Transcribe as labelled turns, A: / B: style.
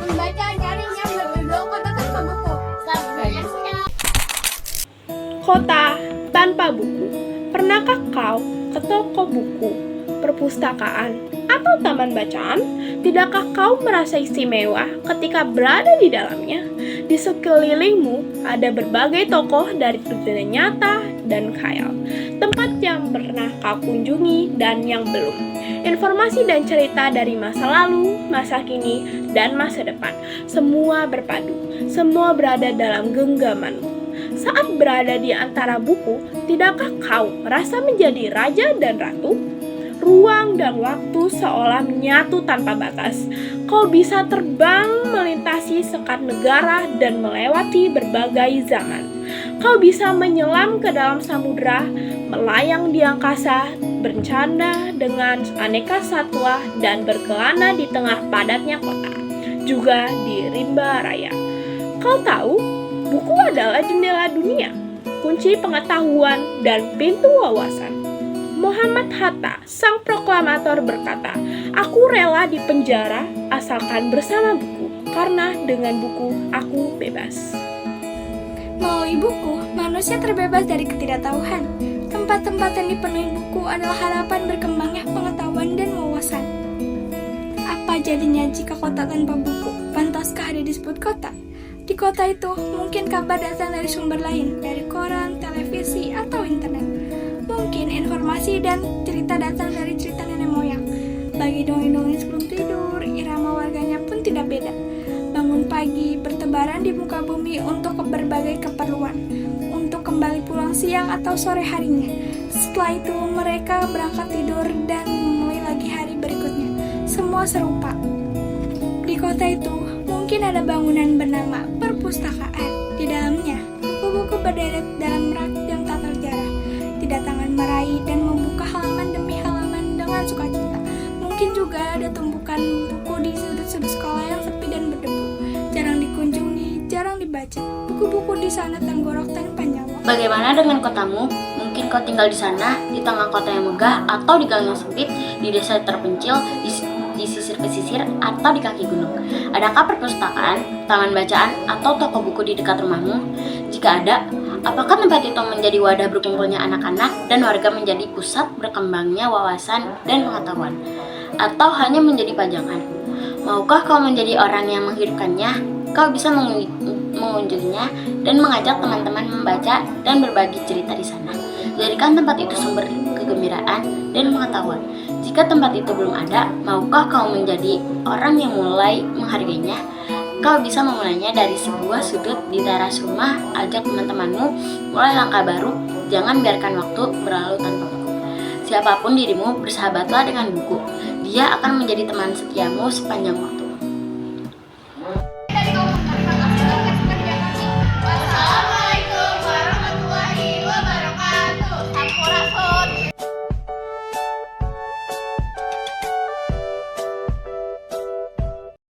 A: membaca daring yang berjudul Kota Tanpa Buku.
B: Kota tanpa buku. Pernahkah kau ke toko buku, perpustakaan, atau taman bacaan? Tidakkah kau merasa istimewa ketika berada di dalamnya? Di sekelilingmu ada berbagai tokoh dari dunia nyata dan khayal, tempat yang pernah kau kunjungi dan yang belum. Informasi dan cerita dari masa lalu, masa kini, dan masa depan. Semua berpadu, semua berada dalam genggamanmu. Saat berada di antara buku, tidakkah kau merasa menjadi raja dan ratu? Ruang dan waktu seolah menyatu tanpa batas. Kau bisa terbang melintasi sekat negara dan melewati berbagai zaman. Kau bisa menyelam ke dalam samudera, melayang di angkasa, bercanda dengan aneka satwa, dan berkelana di tengah padatnya kota, juga di rimba raya. Kau tahu, buku adalah jendela dunia, kunci pengetahuan, dan pintu wawasan. Muhammad Hatta, sang proklamator berkata, "Aku rela di penjara asalkan bersama buku, karena dengan buku aku bebas."
A: Melalui buku, manusia terbebas dari ketidaktahuan. Tempat-tempat yang dipenuhi buku adalah harapan berkembangnya pengetahuan dan wawasan. Apa jadinya jika kota tanpa buku? Pantaskah dia disebut kota? Di kota itu, mungkin kabar datang dari sumber lain, dari koran, televisi, atau internet. Mungkin informasi dan cerita datang dari cerita nenek moyang. Bagi dongeng-dongeng sebelum tidur, irama warganya pun tidak beda. Bangun pagi, bertebaran di muka bumi untuk berbagai keperluan, untuk kembali pulang siang atau sore harinya. Setelah itu, mereka berangkat tidur dan memulai lagi hari berikutnya. Semua serupa. Di kota itu, mungkin ada bangunan bernama perpustakaan. Di dalamnya, buku-buku berderet dalam rak yang tak terjarah. Kedatangan meraih dan membuka halaman demi halaman dengan sukacita. Mungkin juga ada tumpukan buku di sudut-sudut sekolah yang sepi dan berdebu. Jarang dikunjungi, jarang dibaca. Buku-buku di sana tenggorok tanpa nyawa.
C: Bagaimana dengan kotamu? Mungkin kau tinggal di sana, di tengah kota yang megah, atau di gang yang sempit, di desa terpencil, di sisir pesisir, atau di kaki gunung. Adakah perpustakaan, taman bacaan, atau toko buku di dekat rumahmu? Jika ada, apakah tempat itu menjadi wadah berkumpulnya anak-anak dan warga menjadi pusat berkembangnya wawasan dan pengetahuan? Atau hanya menjadi pajangan? Maukah kau menjadi orang yang menghidupkannya? Kau bisa mengunjunginya dan mengajak teman-teman membaca dan berbagi cerita di sana. Jadikan tempat itu sumber kegembiraan dan pengetahuan. Jika tempat itu belum ada, maukah kau menjadi orang yang mulai menghargainya? Kau bisa memulainya dari sebuah sudut di teras rumah. Ajak teman-temanmu mulai langkah baru. Jangan biarkan waktu berlalu tanpa buku. Siapapun dirimu, bersahabatlah dengan buku. Dia akan menjadi teman setiamu sepanjang waktu.